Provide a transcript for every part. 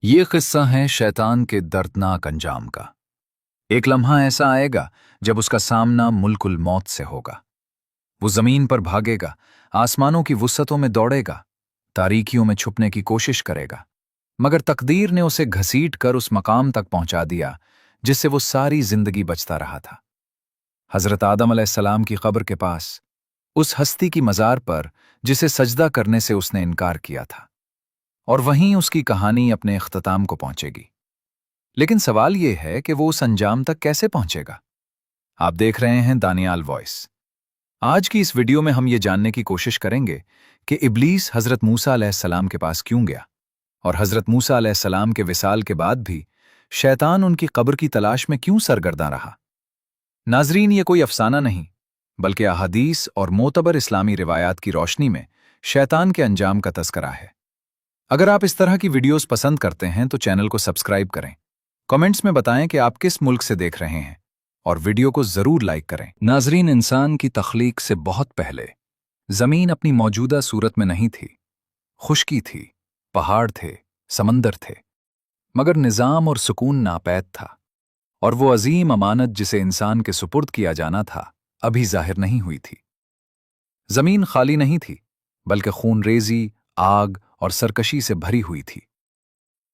یہ قصہ ہے شیطان کے دردناک انجام کا۔ ایک لمحہ ایسا آئے گا جب اس کا سامنا ملک الموت سے ہوگا۔ وہ زمین پر بھاگے گا، آسمانوں کی وسعتوں میں دوڑے گا، تاریکیوں میں چھپنے کی کوشش کرے گا، مگر تقدیر نے اسے گھسیٹ کر اس مقام تک پہنچا دیا جس سے وہ ساری زندگی بچتا رہا تھا۔ حضرت آدم علیہ السلام کی قبر کے پاس، اس ہستی کی مزار پر جسے سجدہ کرنے سے اس نے انکار کیا تھا، اور وہیں اس کی کہانی اپنے اختتام کو پہنچے گی۔ لیکن سوال یہ ہے کہ وہ اس انجام تک کیسے پہنچے گا؟ آپ دیکھ رہے ہیں دانیال وائس۔ آج کی اس ویڈیو میں ہم یہ جاننے کی کوشش کریں گے کہ ابلیس حضرت موسیٰ علیہ السلام کے پاس کیوں گیا، اور حضرت موسیٰ علیہ السلام کے وصال کے بعد بھی شیطان ان کی قبر کی تلاش میں کیوں سرگرداں رہا۔ ناظرین، یہ کوئی افسانہ نہیں، بلکہ احادیث اور معتبر اسلامی روایات کی روشنی میں شیطان کے انجام کا تذکرہ ہے۔ اگر آپ اس طرح کی ویڈیوز پسند کرتے ہیں تو چینل کو سبسکرائب کریں، کمنٹس میں بتائیں کہ آپ کس ملک سے دیکھ رہے ہیں، اور ویڈیو کو ضرور لائک کریں۔ ناظرین، انسان کی تخلیق سے بہت پہلے زمین اپنی موجودہ صورت میں نہیں تھی۔ خشکی تھی، پہاڑ تھے، سمندر تھے، مگر نظام اور سکون ناپید تھا، اور وہ عظیم امانت جسے انسان کے سپرد کیا جانا تھا ابھی ظاہر نہیں ہوئی تھی۔ زمین خالی نہیں تھی، بلکہ خون ریزی، آگ اور سرکشی سے بھری ہوئی تھی۔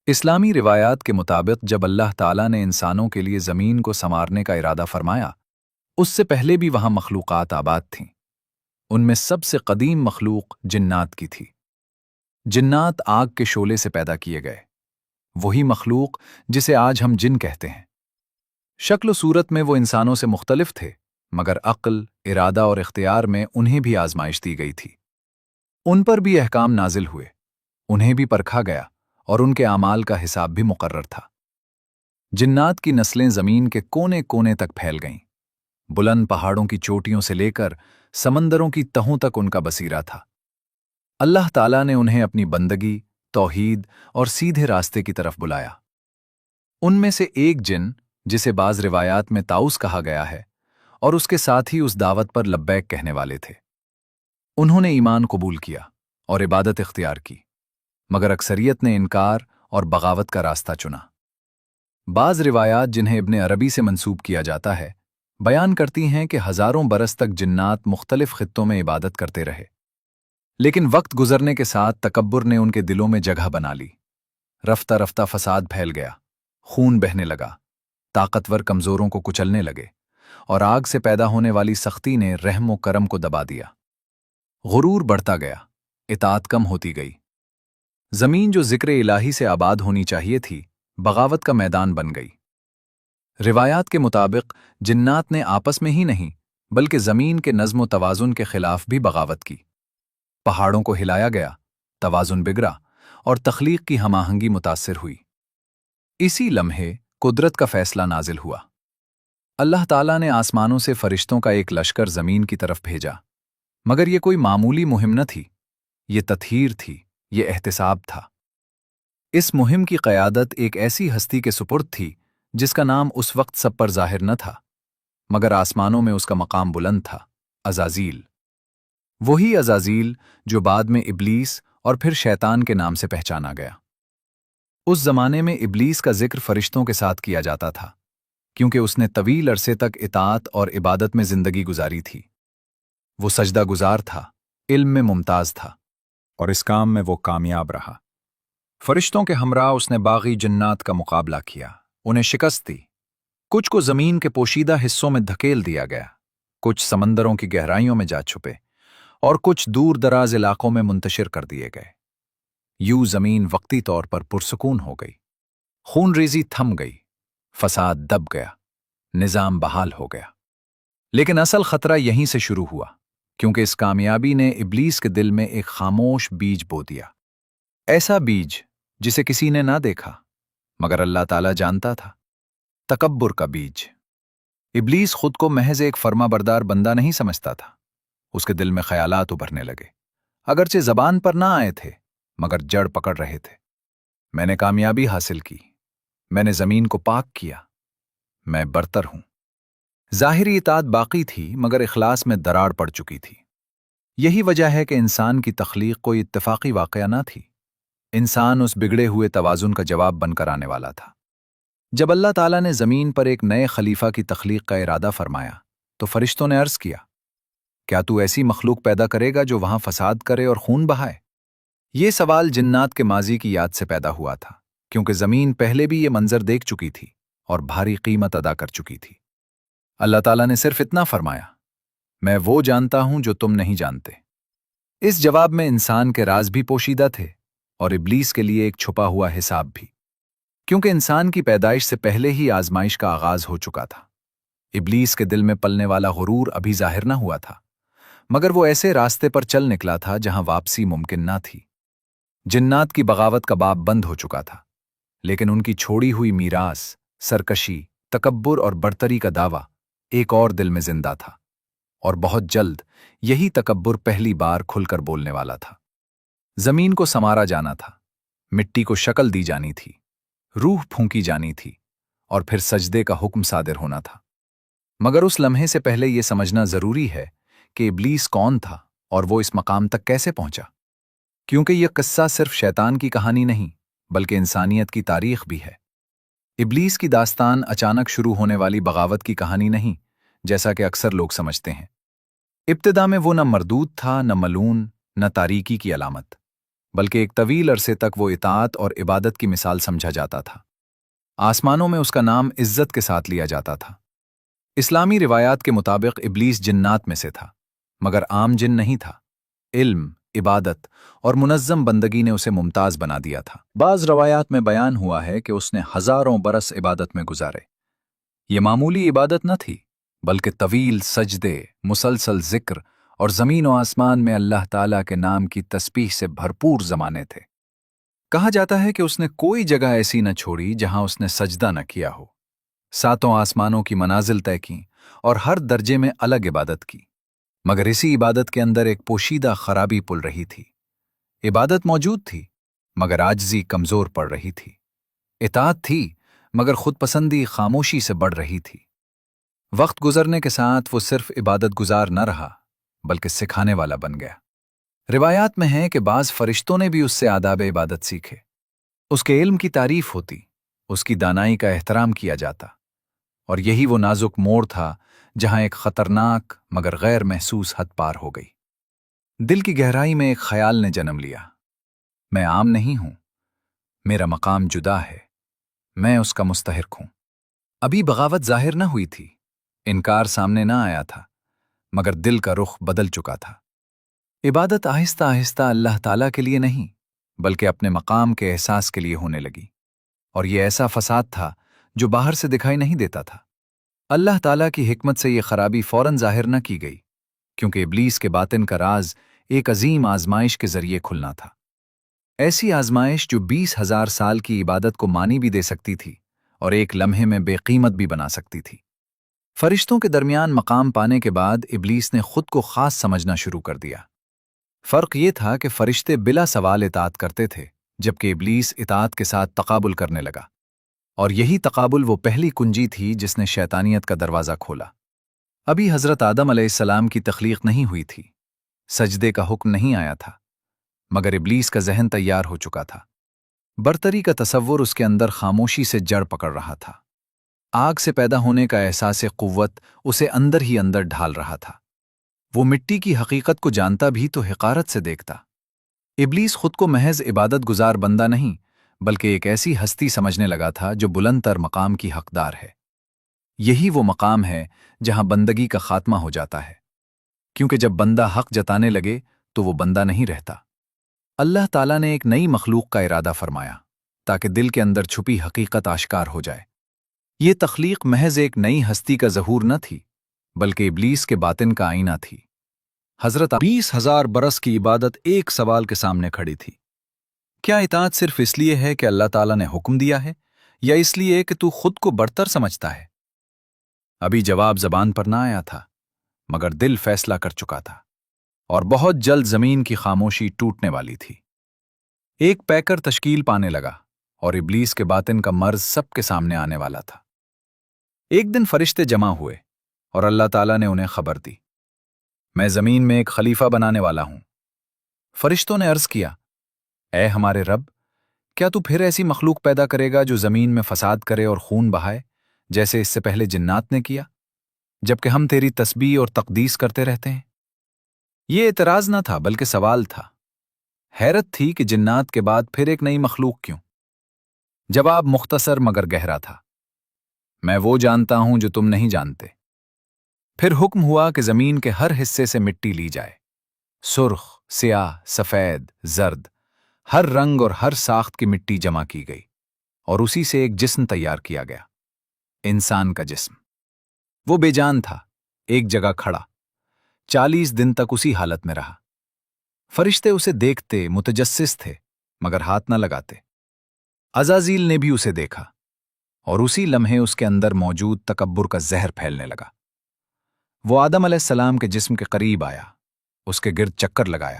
اسلامی روایات کے مطابق جب اللہ تعالیٰ نے انسانوں کے لیے زمین کو سنوارنے کا ارادہ فرمایا، اس سے پہلے بھی وہاں مخلوقات آباد تھیں۔ ان میں سب سے قدیم مخلوق جنات کی تھی۔ جنات آگ کے شعلے سے پیدا کیے گئے، وہی مخلوق جسے آج ہم جن کہتے ہیں۔ شکل و صورت میں وہ انسانوں سے مختلف تھے، مگر عقل، ارادہ اور اختیار میں انہیں بھی آزمائش دی گئی تھی۔ ان پر بھی احکام نازل ہوئے، انہیں بھی پرکھا گیا، اور ان کے اعمال کا حساب بھی مقرر تھا۔ جنات کی نسلیں زمین کے کونے کونے تک پھیل گئیں۔ بلند پہاڑوں کی چوٹیوں سے لے کر سمندروں کی تہوں تک ان کا بسیرا تھا۔ اللہ تعالیٰ نے انہیں اپنی بندگی، توحید اور سیدھے راستے کی طرف بلایا۔ ان میں سے ایک جن، جسے بعض روایات میں طاؤس کہا گیا ہے، اور اس کے ساتھ ہی اس دعوت پر لبیک کہنے والے تھے۔ انہوں نے ایمان قبول کیا اور عبادت اختیار کی، مگر اکثریت نے انکار اور بغاوت کا راستہ چنا۔ بعض روایات جنہیں ابن عربی سے منسوب کیا جاتا ہے، بیان کرتی ہیں کہ ہزاروں برس تک جنات مختلف خطوں میں عبادت کرتے رہے، لیکن وقت گزرنے کے ساتھ تکبر نے ان کے دلوں میں جگہ بنا لی۔ رفتہ رفتہ فساد پھیل گیا، خون بہنے لگا، طاقتور کمزوروں کو کچلنے لگے، اور آگ سے پیدا ہونے والی سختی نے رحم و کرم کو دبا دیا۔ غرور بڑھتا گیا، اطاعت کم ہوتی گئی۔ زمین جو ذکر الہی سے آباد ہونی چاہیے تھی، بغاوت کا میدان بن گئی۔ روایات کے مطابق جنات نے آپس میں ہی نہیں، بلکہ زمین کے نظم و توازن کے خلاف بھی بغاوت کی۔ پہاڑوں کو ہلایا گیا، توازن بگڑا، اور تخلیق کی ہم آہنگی متاثر ہوئی۔ اسی لمحے قدرت کا فیصلہ نازل ہوا۔ اللہ تعالیٰ نے آسمانوں سے فرشتوں کا ایک لشکر زمین کی طرف بھیجا، مگر یہ کوئی معمولی مہم نہ تھی، یہ تطہیر تھی، یہ احتساب تھا۔ اس مہم کی قیادت ایک ایسی ہستی کے سپرد تھی جس کا نام اس وقت سب پر ظاہر نہ تھا، مگر آسمانوں میں اس کا مقام بلند تھا، عزازیل۔ وہی عزازیل جو بعد میں ابلیس اور پھر شیطان کے نام سے پہچانا گیا۔ اس زمانے میں ابلیس کا ذکر فرشتوں کے ساتھ کیا جاتا تھا، کیونکہ اس نے طویل عرصے تک اطاعت اور عبادت میں زندگی گزاری تھی۔ وہ سجدہ گزار تھا، علم میں ممتاز تھا، اور اس کام میں وہ کامیاب رہا۔ فرشتوں کے ہمراہ اس نے باغی جنات کا مقابلہ کیا، انہیں شکست دی۔ کچھ کو زمین کے پوشیدہ حصوں میں دھکیل دیا گیا، کچھ سمندروں کی گہرائیوں میں جا چھپے، اور کچھ دور دراز علاقوں میں منتشر کر دیے گئے۔ یوں زمین وقتی طور پر پرسکون ہو گئی، خون ریزی تھم گئی، فساد دب گیا، نظام بحال ہو گیا۔ لیکن اصل خطرہ یہیں سے شروع ہوا، کیونکہ اس کامیابی نے ابلیس کے دل میں ایک خاموش بیج بو دیا۔ ایسا بیج جسے کسی نے نہ دیکھا، مگر اللہ تعالیٰ جانتا تھا۔ تکبر کا بیج۔ ابلیس خود کو محض ایک فرما بردار بندہ نہیں سمجھتا تھا۔ اس کے دل میں خیالات ابھرنے لگے، اگرچہ زبان پر نہ آئے تھے، مگر جڑ پکڑ رہے تھے۔ میں نے کامیابی حاصل کی، میں نے زمین کو پاک کیا، میں برتر ہوں۔ ظاہری اطاعت باقی تھی، مگر اخلاص میں دراڑ پڑ چکی تھی۔ یہی وجہ ہے کہ انسان کی تخلیق کوئی اتفاقی واقعہ نہ تھی۔ इंसान उस बिगड़े हुए तवाज़ुन का जवाब बनकर आने वाला था। जब अल्लाह ताला ने ज़मीन पर एक नए खलीफा की तख्लीक का इरादा फरमाया तो फरिश्तों ने अर्ज़ किया, क्या तू ऐसी मखलूक पैदा करेगा जो वहां फसाद करे और खून बहाए? ये सवाल जिन्नात के माजी की याद से पैदा हुआ था, क्योंकि ज़मीन पहले भी ये मंजर देख चुकी थी और भारी कीमत अदा कर चुकी थी। अल्लाह ताला ने सिर्फ इतना फरमाया, मैं वो जानता हूं जो तुम नहीं जानते। इस जवाब में इंसान के राज भी पोशीदा थे और इब्लीस के लिए एक छुपा हुआ हिसाब भी, क्योंकि इंसान की पैदाइश से पहले ही आजमाइश का आगाज हो चुका था। इब्लीस के दिल में पलने वाला गुरूर अभी जाहिर न हुआ था, मगर वो ऐसे रास्ते पर चल निकला था जहां वापसी मुमकिन ना थी। जिन्नात की बगावत का बाब बंद हो चुका था, लेकिन उनकी छोड़ी हुई मीरास, सरकशी, तकब्बुर और बर्तरी का दावा एक और दिल में जिंदा था, और बहुत जल्द यही तकब्बुर पहली बार खुलकर बोलने वाला था। जमीन को संवारा जाना था, मिट्टी को शक्ल दी जानी थी, रूह फूंकी जानी थी और फिर सजदे का हुक्म सादिर होना था। मगर उस लम्हे से पहले यह समझना जरूरी है कि इब्लीस कौन था और वो इस मकाम तक कैसे पहुंचा, क्योंकि यह किस्सा सिर्फ शैतान की कहानी नहीं बल्कि इंसानियत की तारीख भी है। इब्लीस की दास्तान अचानक शुरू होने वाली बगावत की कहानी नहीं, जैसा कि अक्सर लोग समझते हैं। इब्तिदा में वो न मरदूद था, न मलून, न तारीकी की अलामत, बल्कि एक तवील अरसे तक वो इताअत और इबादत की मिसाल समझा जाता था। आसमानों में उसका नाम इज्जत के साथ लिया जाता था। इस्लामी रिवायात के मुताबिक इब्लीस जिन्नात में से था, मगर आम जिन नहीं था। इल्म, इबादत और मुनज़्ज़म बंदगी ने उसे मुमताज़ बना दिया था। बाज़ रवायात में बयान हुआ है कि उसने हज़ारों बरस इबादत में गुजारे। ये मामूली इबादत न थी, बल्कि तवील सजदे, मुसलसल जिक्र और ज़मीन व आसमान में अल्लाह ताला के नाम की तस्बीह से भरपूर ज़माने थे। कहा जाता है कि उसने कोई जगह ऐसी न छोड़ी जहां उसने सजदा न किया हो। सातों आसमानों की मनाजिल तय की और हर दर्जे में अलग इबादत की, मगर इसी इबादत के अंदर एक पोशीदा खराबी पुल रही थी। इबादत मौजूद थी, मगर आजिज़ी कमज़ोर पड़ रही थी। इताअत थी, मगर खुदपसंदी खामोशी से बढ़ रही थी। वक्त गुजरने के साथ वो सिर्फ इबादत गुजार न रहा, बल्कि सिखाने वाला बन गया। रिवायात में है कि बाज़ फरिश्तों ने भी उससे आदाब इबादत सीखे। उसके इल्म की तारीफ होती, उसकी दानाई का एहतराम किया जाता, और यही वो नाजुक मोड़ था जहां एक खतरनाक मगर गैर महसूस हद पार हो गई। दिल की गहराई में एक ख्याल ने जन्म लिया, मैं आम नहीं हूं, मेरा मकाम जुदा है, मैं उसका मुस्तहिक हूं। अभी बगावत जाहिर न हुई थी, इनकार सामने न आया था, मगर दिल का रुख बदल चुका था। इबादत आहिस्ता आहिस्ता अल्लाह ताला के लिए नहीं, बल्कि अपने मकाम के एहसास के लिए होने लगी, और यह ऐसा फसाद था जो बाहर से दिखाई नहीं देता था। अल्लाह ताला की हिकमत से यह खराबी फौरन जाहिर न की गई, क्योंकि इब्लीस के बातिन का राज एक अजीम आजमाइश के जरिए खुलना था। ऐसी आजमाइश जो 20,000 साल की इबादत को मानी भी दे सकती थी और एक लम्हे में बेकीमत भी बना सकती थी। फरिश्तों के दरमियान मकाम पाने के बाद इब्लीस ने खुद को खास समझना शुरू कर दिया। फर्क ये था कि फरिश्ते बिला सवाल इताअत करते थे, जबकि इब्लीस इताअत के साथ तकाबुल करने लगा, और यही तकाबुल वो पहली कुंजी थी जिसने शैतानियत का दरवाज़ा खोला। अभी हज़रत आदम अलैहिस्सलाम की तख्लीक नहीं हुई थी, सजदे का हुक्म नहीं आया था, मगर इब्लीस का जहन तैयार हो चुका था। बर्तरी का तसव्वुर उसके अंदर खामोशी से जड़ पकड़ रहा था। आग से पैदा होने का एहसास क़ुव्वत उसे अंदर ही अंदर ढाल रहा था। वो मिट्टी की हकीकत को जानता भी तो हिकारत से देखता। इब्लीस खुद को महज इबादत गुजार बंदा नहीं, बल्कि एक ऐसी हस्ती समझने लगा था जो बुलंद तर मकाम की हकदार है। यही वो मकाम है जहां बंदगी का खात्मा हो जाता है, क्योंकि जब बंदा हक जताने लगे तो वो बंदा नहीं रहता। अल्लाह ताला ने एक नई मखलूक का इरादा फरमाया ताकि दिल के अंदर छुपी हकीकत आश्कार हो जाए। ये तख्लीक महज एक नई हस्ती का ज़हूर न थी, बल्कि इब्लीस के बातिन का आईना थी। हज़रत 20,000 बरस की इबादत एक सवाल के सामने खड़ी थी, क्या इताअत सिर्फ इसलिए है कि अल्लाह ताला ने हुक्म दिया है, या इसलिए कि तू खुद को बरतर समझता है? अभी जवाब जबान पर ना आया था, मगर दिल फैसला कर चुका था, और बहुत जल्द जमीन की खामोशी टूटने वाली थी। एक पैकर तश्कील पाने लगा और इब्लीस के बातिन का मर्ज सबके सामने आने वाला था। एक दिन फरिश्ते जमा हुए और अल्लाह ताला ने उन्हें खबर दी, मैं जमीन में एक खलीफा बनाने वाला हूं। फरिश्तों ने अर्ज किया, ऐ हमारे रब, کیا تو پھر ایسی مخلوق پیدا کرے گا جو زمین میں فساد کرے اور خون بہائے، جیسے اس سے پہلے جنات نے کیا، جبکہ ہم تیری تسبیح اور تقدیس کرتے رہتے ہیں؟ یہ اعتراض نہ تھا بلکہ سوال تھا۔ حیرت تھی کہ جنات کے بعد پھر ایک نئی مخلوق کیوں؟ جواب مختصر مگر گہرا تھا، میں وہ جانتا ہوں جو تم نہیں جانتے۔ پھر حکم ہوا کہ زمین کے ہر حصے سے مٹی لی جائے، سرخ، سیاہ، سفید، زرد، ہر رنگ اور ہر ساخت کی مٹی جمع کی گئی، اور اسی سے ایک جسم تیار کیا گیا، انسان کا جسم۔ وہ بے جان تھا، ایک جگہ کھڑا، 40 دن تک اسی حالت میں رہا۔ فرشتے اسے دیکھتے، متجسس تھے، مگر ہاتھ نہ لگاتے۔ عزازیل نے بھی اسے دیکھا، اور اسی لمحے اس کے اندر موجود تکبر کا زہر پھیلنے لگا۔ وہ آدم علیہ السلام کے جسم کے قریب آیا، اس کے گرد چکر لگایا،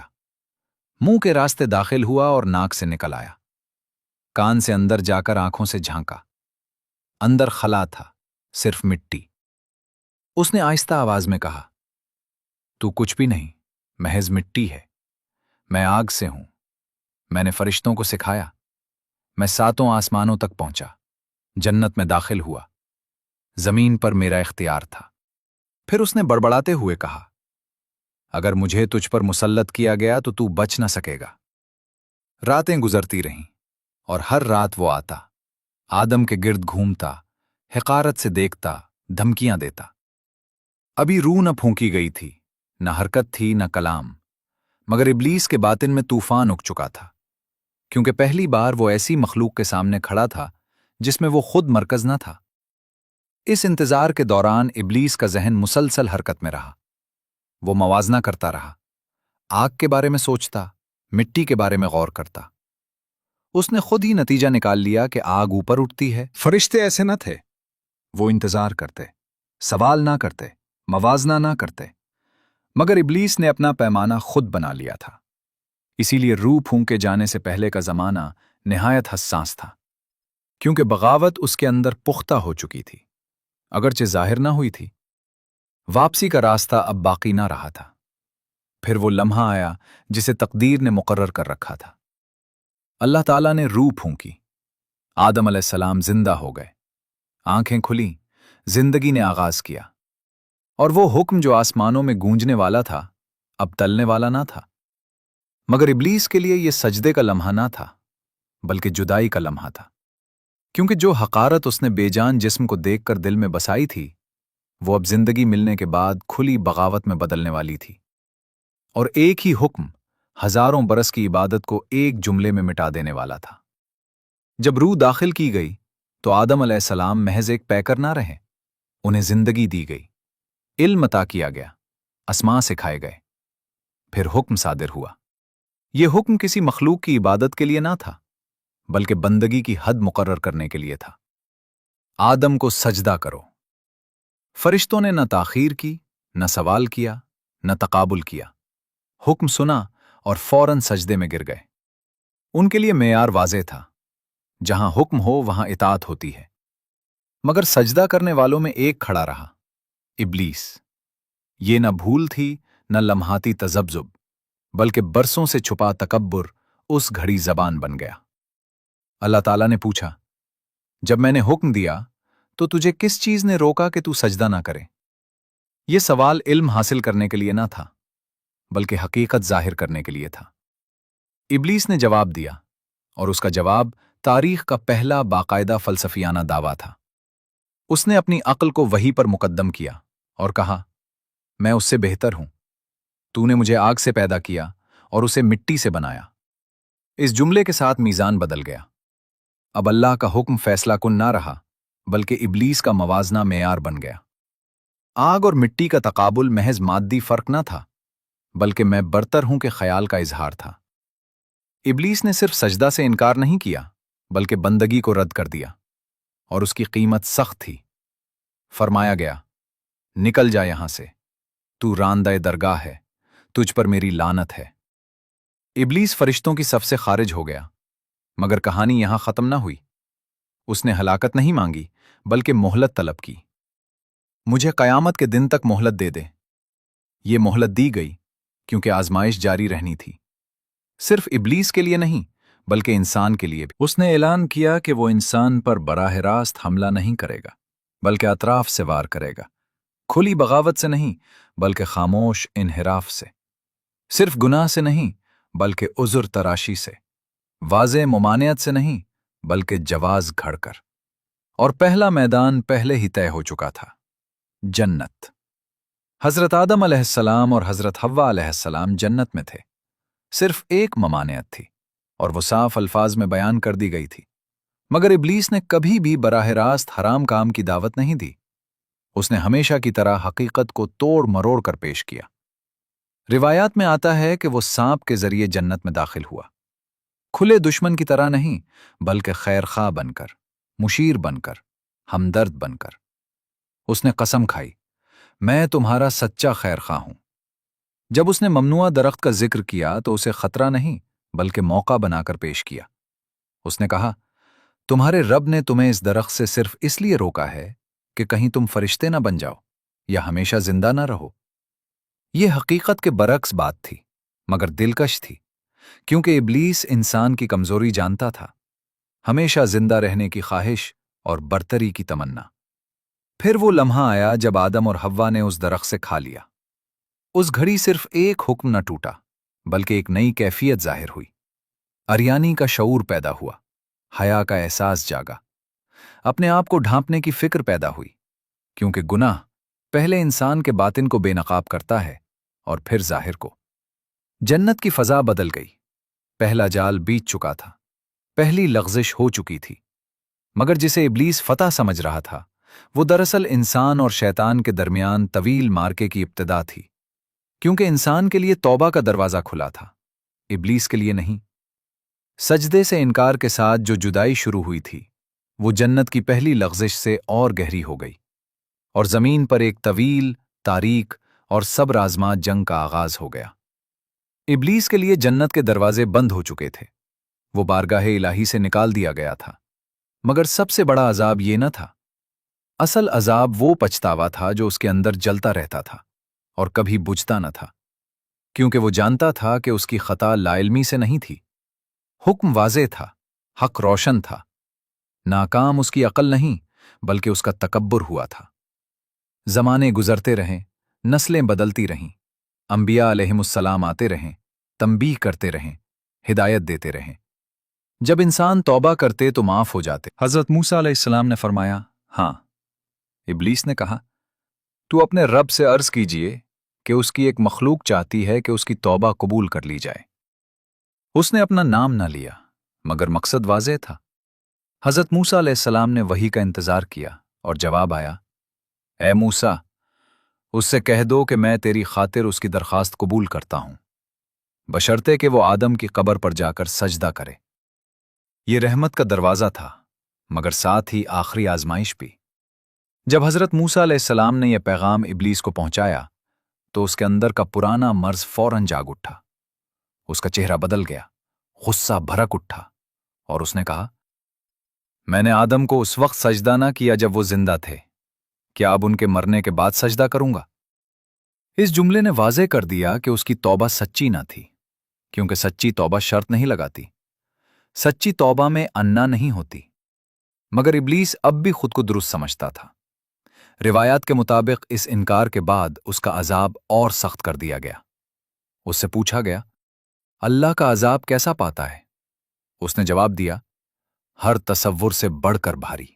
منہ کے راستے داخل ہوا اور ناک سے نکل آیا، کان سے اندر جا کر آنکھوں سے جھانکا۔ اندر خلا تھا، صرف مٹی۔ اس نے آہستہ آواز میں کہا، تو کچھ بھی نہیں، محض مٹی ہے۔ میں آگ سے ہوں، میں نے فرشتوں کو سکھایا، میں 7 آسمانوں تک پہنچا، جنت میں داخل ہوا، زمین پر میرا اختیار تھا۔ پھر اس نے بڑبڑاتے ہوئے کہا، اگر مجھے تجھ پر مسلط کیا گیا تو بچ نہ سکے گا۔ راتیں گزرتی رہیں، اور ہر رات وہ آتا، آدم کے گرد گھومتا، حقارت سے دیکھتا، دھمکیاں دیتا۔ ابھی روح نہ پھونکی گئی تھی، نہ حرکت تھی، نہ کلام، مگر ابلیس کے باطن میں طوفان اٹھ چکا تھا، کیونکہ پہلی بار وہ ایسی مخلوق کے سامنے کھڑا تھا جس میں وہ خود مرکز نہ تھا۔ اس انتظار کے دوران ابلیس کا ذہن مسلسل حرکت میں رہا۔ وہ موازنہ کرتا رہا، آگ کے بارے میں سوچتا، مٹی کے بارے میں غور کرتا۔ اس نے خود ہی نتیجہ نکال لیا کہ آگ اوپر اٹھتی ہے۔ فرشتے ایسے نہ تھے، وہ انتظار کرتے، سوال نہ کرتے، موازنہ نہ کرتے، مگر ابلیس نے اپنا پیمانہ خود بنا لیا تھا۔ اسی لیے روح پھونکے جانے سے پہلے کا زمانہ نہایت حساس تھا، کیونکہ بغاوت اس کے اندر پختہ ہو چکی تھی، اگرچہ ظاہر نہ ہوئی تھی۔ واپسی کا راستہ اب باقی نہ رہا تھا۔ پھر وہ لمحہ آیا جسے تقدیر نے مقرر کر رکھا تھا۔ اللہ تعالیٰ نے روح پھونکی، آدم علیہ السلام زندہ ہو گئے، آنکھیں کھلیں، زندگی نے آغاز کیا، اور وہ حکم جو آسمانوں میں گونجنے والا تھا اب ٹلنے والا نہ تھا۔ مگر ابلیس کے لیے یہ سجدے کا لمحہ نہ تھا، بلکہ جدائی کا لمحہ تھا، کیونکہ جو حقارت اس نے بے جان جسم کو دیکھ کر دل میں بسائی تھی، وہ اب زندگی ملنے کے بعد کھلی بغاوت میں بدلنے والی تھی، اور ایک ہی حکم ہزاروں برس کی عبادت کو ایک جملے میں مٹا دینے والا تھا۔ جب روح داخل کی گئی تو آدم علیہ السلام محض ایک پیکر نہ رہے، انہیں زندگی دی گئی، علم عطا کیا گیا، اسماء سکھائے گئے۔ پھر حکم صادر ہوا۔ یہ حکم کسی مخلوق کی عبادت کے لیے نہ تھا، بلکہ بندگی کی حد مقرر کرنے کے لیے تھا۔ آدم کو سجدہ کرو۔ فرشتوں نے نہ تاخیر کی، نہ سوال کیا، نہ تقابل کیا، حکم سنا اور فوراً سجدے میں گر گئے۔ ان کے لیے معیار واضح تھا، جہاں حکم ہو وہاں اطاعت ہوتی ہے۔ مگر سجدہ کرنے والوں میں ایک کھڑا رہا، ابلیس۔ یہ نہ بھول تھی، نہ لمحاتی تذبذب، بلکہ برسوں سے چھپا تکبر اس گھڑی زبان بن گیا۔ اللہ تعالیٰ نے پوچھا، جب میں نے حکم دیا تو تجھے کس چیز نے روکا کہ تو سجدہ نہ کرے؟ یہ سوال علم حاصل کرنے کے لیے نہ تھا، بلکہ حقیقت ظاہر کرنے کے لیے تھا۔ ابلیس نے جواب دیا، اور اس کا جواب تاریخ کا پہلا باقاعدہ فلسفیانہ دعویٰ تھا۔ اس نے اپنی عقل کو وحی پر مقدم کیا اور کہا، میں اس سے بہتر ہوں، تو نے مجھے آگ سے پیدا کیا اور اسے مٹی سے بنایا۔ اس جملے کے ساتھ میزان بدل گیا۔ اب اللہ کا حکم فیصلہ کن نہ رہا، بلکہ ابلیس کا موازنہ معیار بن گیا۔ آگ اور مٹی کا تقابل محض مادی فرق نہ تھا، بلکہ میں برتر ہوں کے خیال کا اظہار تھا۔ ابلیس نے صرف سجدہ سے انکار نہیں کیا، بلکہ بندگی کو رد کر دیا، اور اس کی قیمت سخت تھی۔ فرمایا گیا، نکل جا یہاں سے، تو راندہ درگاہ ہے، تجھ پر میری لعنت ہے۔ ابلیس فرشتوں کی صف سے خارج ہو گیا، مگر کہانی یہاں ختم نہ ہوئی۔ اس نے ہلاکت نہیں مانگی، بلکہ مہلت طلب کی۔ مجھے قیامت کے دن تک مہلت دے دے۔ یہ مہلت دی گئی کیونکہ آزمائش جاری رہنی تھی، صرف ابلیس کے لیے نہیں، बल्कि इंसान के लिए भी। उसने ऐलान किया कि वो इंसान पर बराह रास्त हमला नहीं करेगा, बल्कि अतराफ से वार करेगा, खुली बगावत से नहीं बल्कि खामोश इन्हिराफ से, सिर्फ गुनाह से नहीं बल्कि उज़ुर तराशी से, वाज़े मुमानियत से नहीं बल्कि जवाज घड़कर। और पहला मैदान पहले ही तय हो चुका था, जन्नत। हजरत आदम अलैहिस्सलाम और हजरत हव्वा अलैहिस्सलाम जन्नत में थे। सिर्फ एक ममानियत थी और वो साफ अल्फाज में बयान कर दी गई थी, मगर इब्लीस ने कभी भी बराह रास्त हराम काम की दावत नहीं दी। उसने हमेशा की तरह हकीकत को तोड़ मरोड़ कर पेश किया। रिवायात में आता है कि वो सांप के जरिए जन्नत में दाखिल हुआ, खुले दुश्मन की तरह नहीं बल्कि खैरखा बनकर, मुशीर बनकर, हमदर्द बनकर। उसने कसम खाई, मैं तुम्हारा सच्चा खैरखा हूं। जब उसने ममनुआ दरख्त का जिक्र किया तो उसे खतरा नहीं बल्कि मौका बनाकर पेश किया। उसने कहा, तुम्हारे रब ने तुम्हें इस दरख्त से सिर्फ इसलिए रोका है कि कहीं तुम फरिश्ते ना बन जाओ या हमेशा जिंदा ना रहो। यह हकीकत के बरक्स बात थी, मगर दिलकश थी, क्योंकि इब्लीस इंसान की कमजोरी जानता था, हमेशा जिंदा रहने की ख्वाहिश और बरतरी की तमन्ना। फिर वो लम्हा आया जब आदम और हव्वा ने उस दरख्त से खा लिया। उस घड़ी सिर्फ एक हुक्म न टूटा बल्कि एक नई कैफियत जाहिर हुई। अरियानी का शऊर पैदा हुआ, हया का एहसास जागा, अपने आप को ढांपने की फिक्र पैदा हुई, क्योंकि गुनाह पहले इंसान के बातिन को बेनकाब करता है और फिर जाहिर को। जन्नत की फजा बदल गई, पहला जाल बीत चुका था, पहली लग़ज़िश हो चुकी थी, मगर जिसे इब्लीस फतह समझ रहा था वो दरअसल इंसान और शैतान के दरमियान तवील मार्के की इब्तिदा थी, क्योंकि इंसान के लिए तौबा का दरवाजा खुला था, इब्लीस के लिए नहीं। सजदे से इनकार के साथ जो जुदाई शुरू हुई थी वो जन्नत की पहली लग़ज़िश से और गहरी हो गई और ज़मीन पर एक तवील, तारीक और सब्र आज़मा जंग का आगाज हो गया। इब्लीस के लिए जन्नत के दरवाजे बंद हो चुके थे, वो बारगाहे इलाही से निकाल दिया गया था। मगर सबसे बड़ा अजाब ये न था, असल अजाब वो पछतावा था जो उसके अंदर जलता रहता था और कभी बुझता न था, क्योंकि वो जानता था कि उसकी खता लाइल्मी से नहीं थी। हुक्म वाज़े था, हक रोशन था, नाकाम उसकी अकल नहीं बल्कि उसका तकब्बुर हुआ था। ज़माने गुजरते रहें, नस्लें बदलती रहीं, अंबिया अलैहिमुस्सलाम आते रहें, तंबीह करते रहें, हिदायत देते रहें। जब इंसान तौबा करते तो माफ हो जाते। हज़रत मूसा अलैहिस्सलाम ने फरमाया, हाँ। इब्लीस ने कहा, तू अपने रब से अर्ज कीजिए कि उसकी एक मखलूक चाहती है कि उसकी तौबा कबूल कर ली जाए। उसने अपना नाम ना लिया, मगर मकसद वाज़ेह था। हज़रत मूसा अलैहिस्सलाम ने वही का इंतजार किया और जवाब आया, ए मूसा, उससे कह दो कि मैं तेरी खातिर उसकी दरखास्त कबूल करता हूं, बशर्ते कि वो आदम की कब्र पर जाकर सजदा करे। ये रहमत का दरवाज़ा था, मगर साथ ही आखिरी आजमाइश भी। जब हज़रत मूसा अलैहिस्सलाम ने यह पैगाम इब्लीस को पहुंचाया तो उसके अंदर का पुराना मर्ज फौरन जाग उठा। उसका चेहरा बदल गया, गुस्सा भड़क उठा और उसने कहा, मैंने आदम को उस वक्त सजदा ना किया जब वो जिंदा थे, क्या अब उनके मरने के बाद सजदा करूंगा? इस जुमले ने वाज़ेह कर दिया कि उसकी तौबा सच्ची ना थी, क्योंकि सच्ची तौबा शर्त नहीं लगाती, सच्ची तौबा में अन्ना नहीं होती। मगर इब्लीस अब भी खुद को दुरुस्त समझता था। रिवायात के मुताबिक इस इनकार के बाद उसका अजाब और सख्त कर दिया गया। उससे पूछा गया, अल्लाह का अजाब कैसा पाता है? उसने जवाब दिया, हर तसव्वुर से बढ़कर भारी।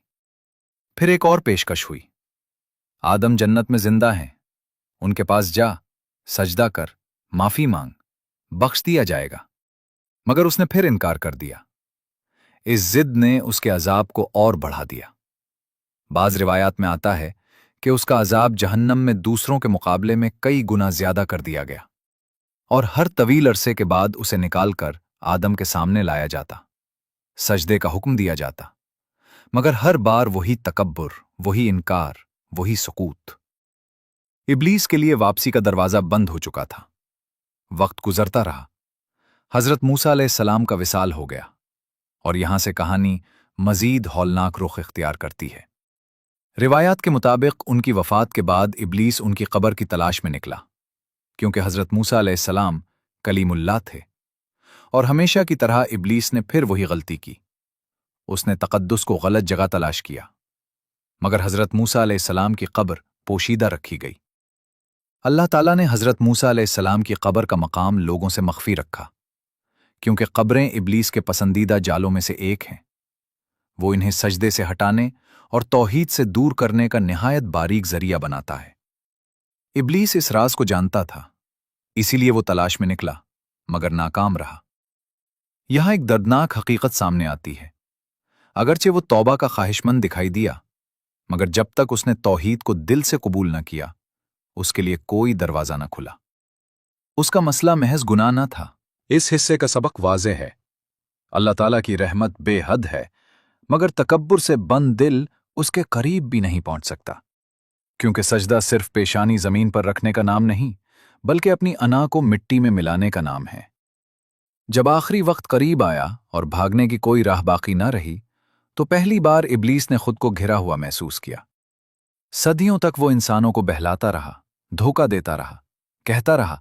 फिर एक और पेशकश हुई, आदम जन्नत में जिंदा हैं, उनके पास जा, सजदा कर, माफी मांग, बख्श दिया जाएगा। मगर उसने फिर इनकार कर दिया। इस जिद ने उसके अजाब को और बढ़ा दिया। बाज रिवायात में आता है कि उसका अजाब जहन्नम में दूसरों के मुकाबले में कई गुना ज्यादा कर दिया गया और हर तवील अरसे के बाद उसे निकालकर आदम के सामने लाया जाता, सजदे का हुक्म दिया जाता, मगर हर बार वही तकब्बुर, वही इनकार, वही सुकूत। इब्लीस के लिए वापसी का दरवाजा बंद हो चुका था। वक्त गुजरता रहा, हजरत मूसा अलैहिस्सलाम का विसाल हो गया और यहां से कहानी मजीद हौलनाक रुख इख्तियार करती है। रिवायात के मुताबिक उनकी वफात के बाद इब्लीस उनकी कब्र की तलाश में निकला, क्योंकि हजरत मूसा अलैहिस्सलाम कलीमुल्लाह थे اور ہمیشہ کی طرح ابلیس نے پھر وہی غلطی کی۔ اس نے تقدس کو غلط جگہ تلاش کیا، مگر حضرت موسیٰ علیہ السلام کی قبر پوشیدہ رکھی گئی۔ اللہ تعالیٰ نے حضرت موسیٰ علیہ السلام کی قبر کا مقام لوگوں سے مخفی رکھا، کیونکہ قبریں ابلیس کے پسندیدہ جالوں میں سے ایک ہیں۔ وہ انہیں سجدے سے ہٹانے اور توحید سے دور کرنے کا نہایت باریک ذریعہ بناتا ہے۔ ابلیس اس راز کو جانتا تھا، اسی لیے وہ تلاش میں نکلا، مگر ناکام رہا۔ یہاں ایک دردناک حقیقت سامنے آتی ہے۔ اگرچہ وہ توبہ کا خواہش مند دکھائی دیا، مگر جب تک اس نے توحید کو دل سے قبول نہ کیا، اس کے لیے کوئی دروازہ نہ کھلا۔ اس کا مسئلہ محض گناہ نہ تھا۔ اس حصے کا سبق واضح ہے۔ اللہ تعالیٰ کی رحمت بے حد ہے، مگر تکبر سے بند دل اس کے قریب بھی نہیں پہنچ سکتا، کیونکہ سجدہ صرف پیشانی زمین پر رکھنے کا نام نہیں، بلکہ اپنی انا کو مٹی میں ملانے کا نام ہے۔ جب آخری وقت قریب آیا اور بھاگنے کی کوئی راہ باقی نہ رہی، تو پہلی بار ابلیس نے خود کو گھرا ہوا محسوس کیا۔ صدیوں تک وہ انسانوں کو بہلاتا رہا، دھوکہ دیتا رہا، کہتا رہا،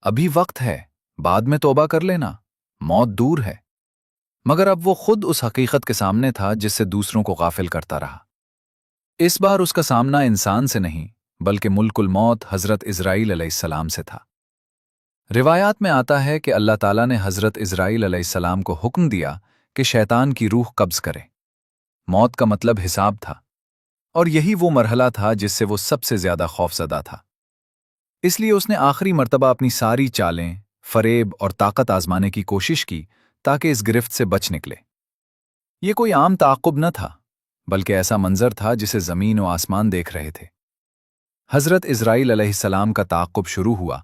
ابھی وقت ہے، بعد میں توبہ کر لینا، موت دور ہے۔ مگر اب وہ خود اس حقیقت کے سامنے تھا جس سے دوسروں کو غافل کرتا رہا۔ اس بار اس کا سامنا انسان سے نہیں، بلکہ ملک الموت حضرت اسرائیل علیہ السلام سے تھا۔ روایات میں آتا ہے کہ اللہ تعالیٰ نے حضرت اسرائیل علیہ السلام کو حکم دیا کہ شیطان کی روح قبض کرے۔ موت کا مطلب حساب تھا، اور یہی وہ مرحلہ تھا جس سے وہ سب سے زیادہ خوفزدہ تھا۔ اس لیے اس نے آخری مرتبہ اپنی ساری چالیں، فریب اور طاقت آزمانے کی کوشش کی تاکہ اس گرفت سے بچ نکلے۔ یہ کوئی عام تعاقب نہ تھا، بلکہ ایسا منظر تھا جسے زمین و آسمان دیکھ رہے تھے۔ حضرت اسرائیل علیہ السلام کا تعاقب شروع ہوا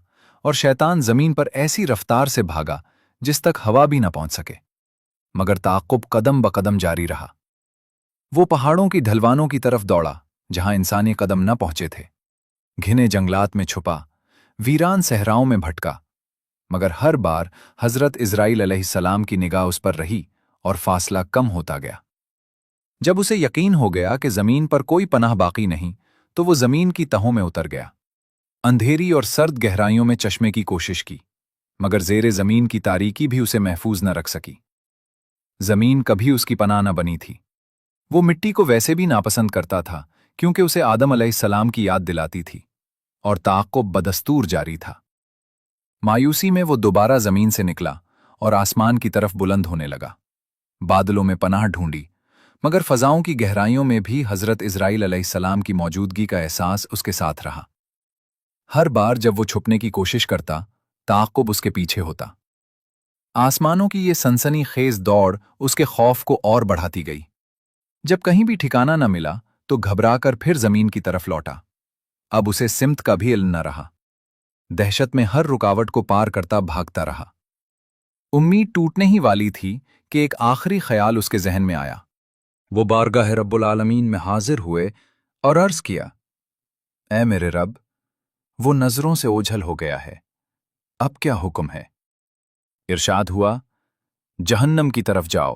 اور شیطان زمین پر ایسی رفتار سے بھاگا جس تک ہوا بھی نہ پہنچ سکے، مگر تعاقب قدم بقدم جاری رہا۔ وہ پہاڑوں کی ڈھلوانوں کی طرف دوڑا جہاں انسانی قدم نہ پہنچے تھے، گھنے جنگلات میں چھپا، ویران صحراؤں میں بھٹکا، مگر ہر بار حضرت اسرائیل علیہ السلام کی نگاہ اس پر رہی اور فاصلہ کم ہوتا گیا۔ جب اسے یقین ہو گیا کہ زمین پر کوئی پناہ باقی نہیں، تو وہ زمین کی تہوں میں اتر گیا۔ اندھیری اور سرد گہرائیوں میں چشمے کی کوشش کی، مگر زیر زمین کی تاریکی بھی اسے محفوظ نہ رکھ سکی۔ زمین کبھی اس کی پناہ نہ بنی تھی۔ وہ مٹی کو ویسے بھی ناپسند کرتا تھا کیونکہ اسے آدم علیہ السلام کی یاد دلاتی تھی، اور تعاقب بدستور جاری تھا۔ مایوسی میں وہ دوبارہ زمین سے نکلا اور آسمان کی طرف بلند ہونے لگا۔ بادلوں میں پناہ ڈھونڈی، مگر فضاؤں کی گہرائیوں میں بھی حضرت اسرائیل علیہ السلام کی موجودگی کا احساس اس کے ساتھ رہا۔ ہر بار جب وہ چھپنے کی کوشش کرتا، تعاقب اس کے پیچھے ہوتا۔ آسمانوں کی یہ سنسنی خیز دوڑ اس کے خوف کو اور بڑھاتی گئی۔ جب کہیں بھی ٹھکانہ نہ ملا تو گھبرا کر پھر زمین کی طرف لوٹا۔ اب اسے سمت کا بھی علم نہ رہا۔ دہشت میں ہر رکاوٹ کو پار کرتا بھاگتا رہا۔ امید ٹوٹنے ہی والی تھی کہ ایک آخری خیال اس کے ذہن میں آیا۔ وہ بارگاہ رب العالمین میں حاضر ہوئے اور عرض کیا، اے میرے رب، وہ نظروں سے اوجھل ہو گیا ہے، اب کیا حکم ہے؟ ارشاد ہوا، جہنم کی طرف جاؤ،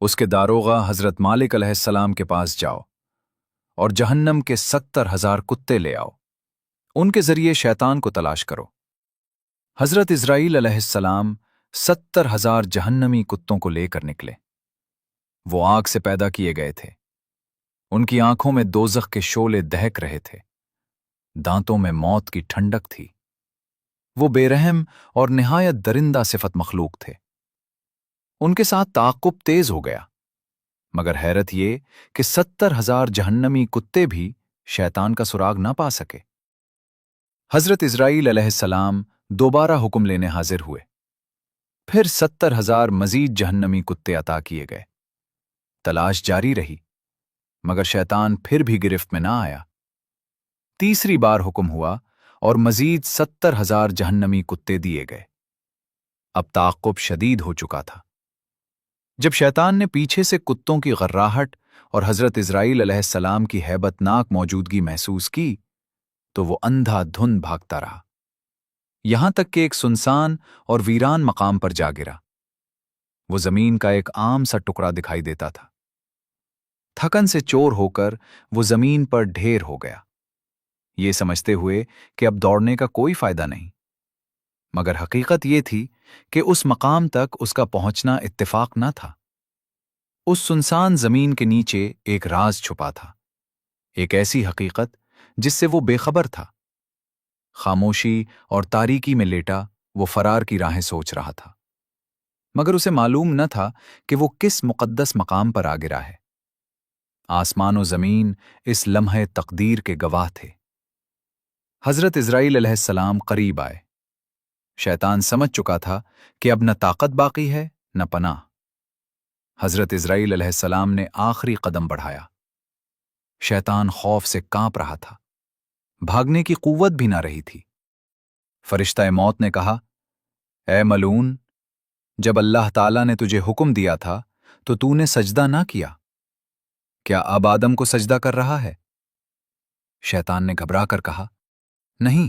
اس کے داروغہ حضرت مالک علیہ السلام کے پاس جاؤ، اور جہنم کے 70,000 کتے لے آؤ، ان کے ذریعے شیطان کو تلاش کرو۔ حضرت اسرائیل علیہ السلام 70,000 جہنمی کتوں کو لے کر نکلے۔ وہ آگ سے پیدا کیے گئے تھے، ان کی آنکھوں میں دوزخ کے شعلے دہک رہے تھے، دانتوں میں موت کی ٹھنڈک تھی۔ وہ بے رحم اور نہایت درندہ صفت مخلوق تھے۔ ان کے ساتھ تعاقب تیز ہو گیا، مگر حیرت یہ کہ 70,000 جہنمی کتے بھی شیطان کا سراغ نہ پا سکے۔ حضرت اسرائیل علیہ السلام دوبارہ حکم لینے حاضر ہوئے۔ پھر 70,000 مزید جہنمی کتے عطا کیے گئے۔ تلاش جاری رہی، مگر شیطان پھر بھی گرفت میں نہ آیا۔ تیسری بار حکم ہوا اور مزید 70,000 جہنمی کتے دیے گئے۔ اب تعاقب شدید ہو چکا تھا۔ جب شیطان نے پیچھے سے کتوں کی غراہٹ اور حضرت اسرائیل علیہ السلام کی ہیبت ناک موجودگی محسوس کی، تو وہ اندھا دھند بھاگتا رہا، یہاں تک کہ ایک سنسان اور ویران مقام پر جا گرا۔ وہ زمین کا ایک عام سا ٹکڑا دکھائی دیتا تھا۔ تھکن سے چور ہو کر وہ زمین پر ڈھیر ہو گیا، یہ سمجھتے ہوئے کہ اب دوڑنے کا کوئی فائدہ نہیں۔ مگر حقیقت یہ تھی کہ اس مقام تک اس کا پہنچنا اتفاق نہ تھا۔ اس سنسان زمین کے نیچے ایک راز چھپا تھا، ایک ایسی حقیقت جس سے وہ بے خبر تھا۔ خاموشی اور تاریکی میں لیٹا وہ فرار کی راہیں سوچ رہا تھا، مگر اسے معلوم نہ تھا کہ وہ کس مقدس مقام پر آ گرا ہے۔ آسمان و زمین اس لمحے تقدیر کے گواہ تھے۔ حضرت اسرائیل علیہ السلام قریب آئے۔ شیطان سمجھ چکا تھا کہ اب نہ طاقت باقی ہے نہ پناہ۔ حضرت اسرائیل علیہ السلام نے آخری قدم بڑھایا۔ شیطان خوف سے کانپ رہا تھا، بھاگنے کی قوت بھی نہ رہی تھی۔ فرشتہ موت نے کہا، اے ملعون، جب اللہ تعالیٰ نے تجھے حکم دیا تھا تو تو نے سجدہ نہ کیا، کیا اب آدم کو سجدہ کر رہا ہے؟ شیطان نے گھبرا کر کہا، نہیں،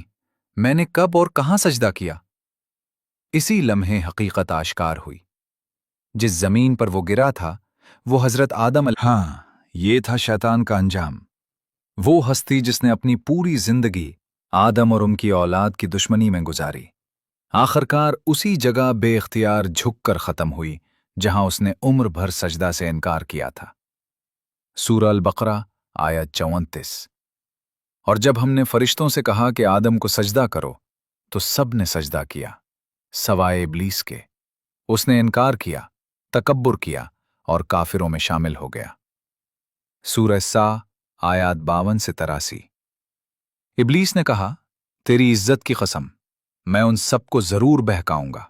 میں نے کب اور کہاں سجدہ کیا؟ اسی لمحے حقیقت آشکار ہوئی۔ جس زمین پر وہ گرا تھا وہ حضرت آدم ہاں، یہ تھا شیطان کا انجام۔ وہ ہستی جس نے اپنی پوری زندگی آدم اور ان کی اولاد کی دشمنی میں گزاری، آخرکار اسی جگہ بے اختیار جھک کر ختم ہوئی جہاں اس نے عمر بھر سجدہ سے انکار کیا تھا۔ سورہ البقرہ آیت 34۔ اور جب ہم نے فرشتوں سے کہا کہ آدم کو سجدہ کرو تو سب نے سجدہ کیا سوائے ابلیس کے۔ اس نے انکار کیا، تکبر کیا اور کافروں میں شامل ہو گیا۔ سورہ سا آیات 52 سے 83۔ ابلیس نے کہا، تیری عزت کی قسم، میں ان سب کو ضرور بہکاؤں گا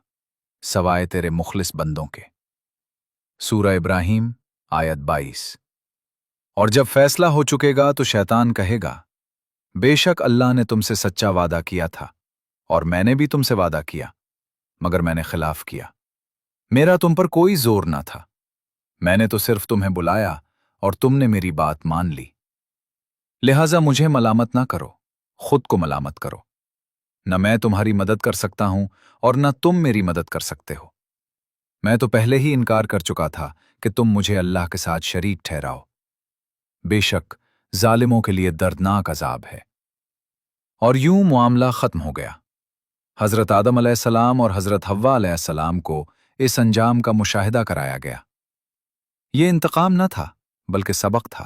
سوائے تیرے مخلص بندوں کے۔ سورہ ابراہیم آیت 22۔ اور جب فیصلہ ہو چکے گا تو شیطان کہے گا، بے شک اللہ نے تم سے سچا وعدہ کیا تھا اور میں نے بھی تم سے وعدہ کیا، مگر میں نے خلاف کیا۔ میرا تم پر کوئی زور نہ تھا، میں نے تو صرف تمہیں بلایا اور تم نے میری بات مان لی۔ لہٰذا مجھے ملامت نہ کرو، خود کو ملامت کرو۔ نہ میں تمہاری مدد کر سکتا ہوں اور نہ تم میری مدد کر سکتے ہو۔ میں تو پہلے ہی انکار کر چکا تھا کہ تم مجھے اللہ کے ساتھ شریک ٹھہراؤ۔ بے شک ظالموں کے لیے دردناک عذاب ہے۔ اور یوں معاملہ ختم ہو گیا۔ حضرت آدم علیہ السلام اور حضرت حوا علیہ السلام کو اس انجام کا مشاہدہ کرایا گیا۔ یہ انتقام نہ تھا بلکہ سبق تھا،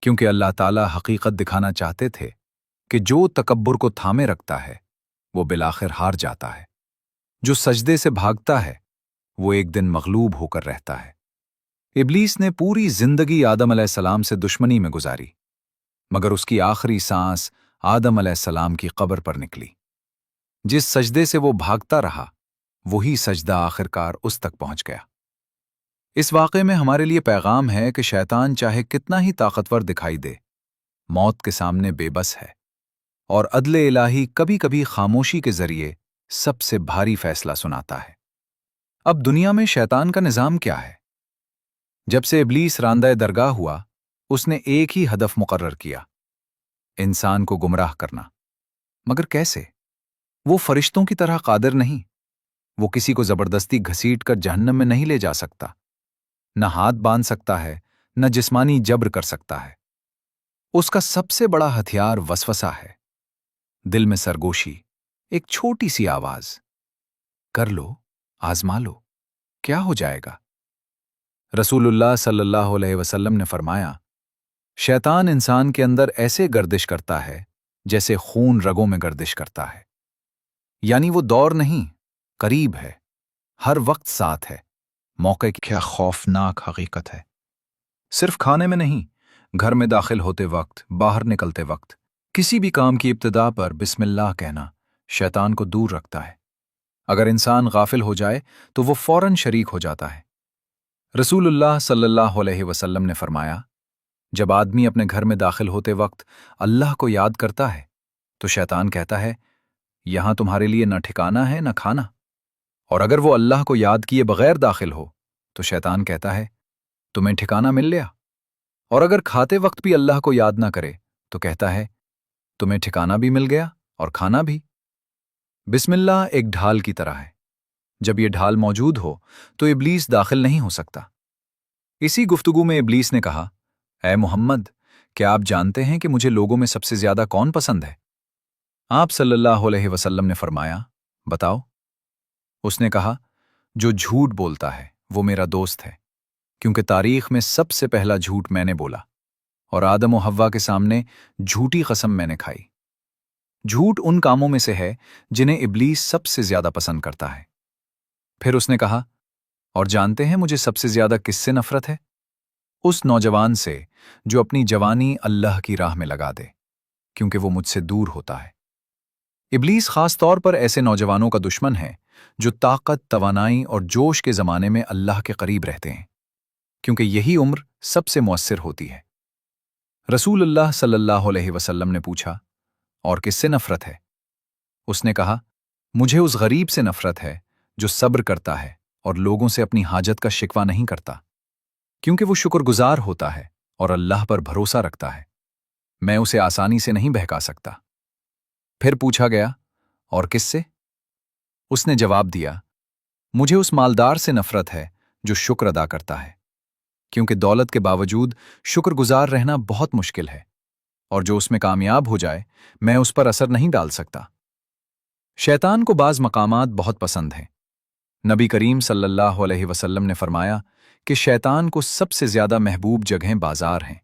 کیونکہ اللہ تعالیٰ حقیقت دکھانا چاہتے تھے کہ جو تکبر کو تھامے رکھتا ہے وہ بالآخر ہار جاتا ہے، جو سجدے سے بھاگتا ہے وہ ایک دن مغلوب ہو کر رہتا ہے۔ ابلیس نے پوری زندگی آدم علیہ السلام سے دشمنی میں گزاری، مگر اس کی آخری سانس آدم علیہ السلام کی قبر پر نکلی۔ جس سجدے سے وہ بھاگتا رہا وہی سجدہ آخرکار اس تک پہنچ گیا۔ اس واقعے میں ہمارے لیے پیغام ہے کہ شیطان چاہے کتنا ہی طاقتور دکھائی دے، موت کے سامنے بے بس ہے، اور عدل الہی کبھی کبھی خاموشی کے ذریعے سب سے بھاری فیصلہ سناتا ہے۔ اب دنیا میں شیطان کا نظام کیا ہے؟ جب سے ابلیس راندہ درگاہ ہوا، اس نے ایک ہی ہدف مقرر کیا، انسان کو گمراہ کرنا۔ مگر کیسے؟ وہ فرشتوں کی طرح قادر نہیں۔ وہ کسی کو زبردستی گھسیٹ کر جہنم میں نہیں لے جا سکتا، نہ ہاتھ باندھ سکتا ہے، نہ جسمانی جبر کر سکتا ہے۔ اس کا سب سے بڑا ہتھیار وسوسہ ہے، دل میں سرگوشی، ایک چھوٹی سی آواز، کر لو، آزما لو، کیا ہو جائے گا؟ رسول اللہ صلی اللہ علیہ وسلم نے فرمایا، شیطان انسان کے اندر ایسے گردش کرتا ہے جیسے خون رگوں میں گردش کرتا ہے، یعنی وہ دور نہیں، قریب ہے، ہر وقت ساتھ ہے۔ موقع کی کیا خوفناک حقیقت ہے۔ صرف کھانے میں نہیں، گھر میں داخل ہوتے وقت، باہر نکلتے وقت، کسی بھی کام کی ابتدا پر بسم اللہ کہنا شیطان کو دور رکھتا ہے۔ اگر انسان غافل ہو جائے تو وہ فوراً شریک ہو جاتا ہے۔ رسول اللہ صلی اللہ علیہ وسلم نے فرمایا، جب آدمی اپنے گھر میں داخل ہوتے وقت اللہ کو یاد کرتا ہے تو شیطان کہتا ہے، یہاں تمہارے لیے نہ ٹھکانہ ہے نہ کھانا۔ اور اگر وہ اللہ کو یاد کیے بغیر داخل ہو تو شیطان کہتا ہے، تمہیں ٹھکانہ مل لیا۔ اور اگر کھاتے وقت بھی اللہ کو یاد نہ کرے تو کہتا ہے، تمہیں ٹھکانہ بھی مل گیا اور کھانا بھی۔ بسم اللہ ایک ڈھال کی طرح ہے، جب یہ ڈھال موجود ہو تو ابلیس داخل نہیں ہو سکتا۔ اسی گفتگو میں ابلیس نے کہا، اے محمد، کیا آپ جانتے ہیں کہ مجھے لوگوں میں سب سے زیادہ کون پسند ہے؟ آپ صلی اللہ علیہ وسلم نے فرمایا، बताओ। उसने कहा, जो झूठ बोलता है वो मेरा दोस्त है, क्योंकि तारीख में सबसे पहला झूठ मैंने बोला और आदम और हव्वा के सामने झूठी कसम मैंने खाई। झूठ उन कामों में से है जिन्हें इब्लीस सबसे ज्यादा पसंद करता है। फिर उसने कहा, और जानते हैं मुझे सबसे ज्यादा किससे नफरत है? उस नौजवान से जो अपनी जवानी अल्लाह की राह में लगा दे, क्योंकि वो मुझसे दूर होता है। इब्लीस खास तौर पर ऐसे नौजवानों का दुश्मन है जो ताकत, तवानाई और जोश के जमाने में अल्लाह के करीब रहते हैं, क्योंकि यही उम्र सबसे मुअस्सिर होती है। रसूलुल्लाह सल्लल्लाहु अलैहि वसल्लम ने पूछा, और किससे नफरत है? उसने कहा, मुझे उस गरीब से नफरत है जो सब्र करता है और लोगों से अपनी हाजत का शिकवा नहीं करता, क्योंकि वो शुक्रगुजार होता है और अल्लाह पर भरोसा रखता है। मैं उसे आसानी से नहीं बहका सकता। फिर पूछा गया, और किससे? उसने जवाब दिया, मुझे उस मालदार से नफरत है जो शुक्र अदा करता है, क्योंकि दौलत के बावजूद शुक्रगुजार रहना बहुत मुश्किल है, और जो उसमें कामयाब हो जाए मैं उस पर असर नहीं डाल सकता। शैतान को बाज मकामात बहुत पसंद हैं। नबी करीम सल्लल्लाहु अलैहि वसल्लम ने फरमाया कि शैतान को सबसे ज्यादा महबूब जगहें बाजार हैं,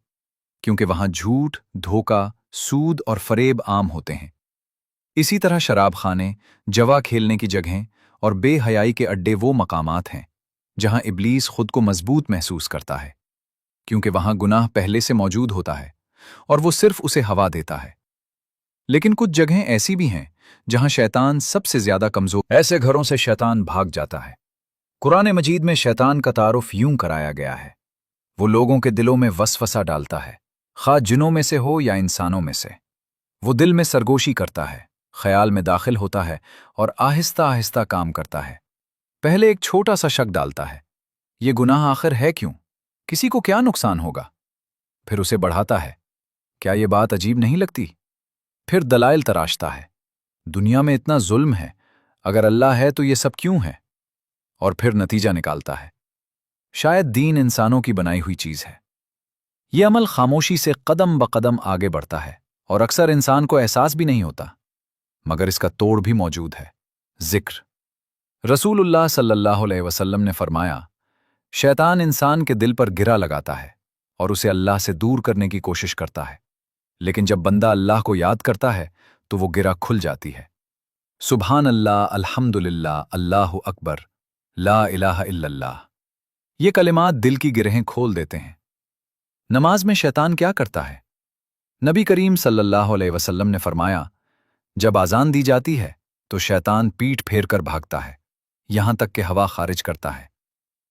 क्योंकि वहां झूठ, धोखा, सूद और फरेब आम होते हैं। इसी तरह शराब खाने, जवा खेलने की जगहें और बेहयाई के अड्डे वो मकामात हैं जहां इब्लीस खुद को मजबूत महसूस करता है, क्योंकि वहां गुनाह पहले से मौजूद होता है और वो सिर्फ उसे हवा देता है। लेकिन कुछ जगहें ऐसी भी हैं जहां शैतान सबसे ज्यादा कमजोर, ऐसे घरों से शैतान भाग जाता है। कुरान मजीद में शैतान का तारुफ यूं कराया गया है, वो लोगों के दिलों में वसवसा डालता है, खा जिनों में से हो या इंसानों में से। वो दिल में सरगोशी करता है, ख्याल में दाखिल होता है और आहिस्ता आहिस्ता काम करता है। पहले एक छोटा सा शक डालता है, ये गुनाह आखिर है क्यों, किसी को क्या नुकसान होगा? फिर उसे बढ़ाता है, क्या ये बात अजीब नहीं लगती? फिर दलाइल तराशता है, दुनिया में इतना जुल्म है, अगर अल्लाह है तो ये सब क्यों है? और फिर नतीजा निकालता है, शायद दीन इंसानों की बनाई हुई चीज है। ये अमल खामोशी से कदम ब कदम आगे बढ़ता है और अक्सर इंसान को एहसास भी नहीं होता, मगर इसका तोड़ भी मौजूद है, जिक्र। रसूलुल्लाह सल्लल्लाहु अलैहि वसल्लम ने फरमाया, शैतान इंसान के दिल पर गिरा लगाता है और उसे अल्लाह से दूर करने की कोशिश करता है, लेकिन जब बंदा अल्लाह को याद करता है तो वो गिरा खुल जाती है। सुभान अल्लाह, अल्हम्दुलिल्लाह, अल्लाहु अकबर, ला इलाहा इल्लल्लाह। ये कलिमात दिल की गिरहें खोल देते हैं। नमाज में शैतान क्या करता है? नबी करीम सल्लल्लाहु अलैहि वसल्लम ने फरमाया, जब आजान दी जाती है तो शैतान पीठ फेर कर भागता है, यहां तक कि हवा खारिज करता है।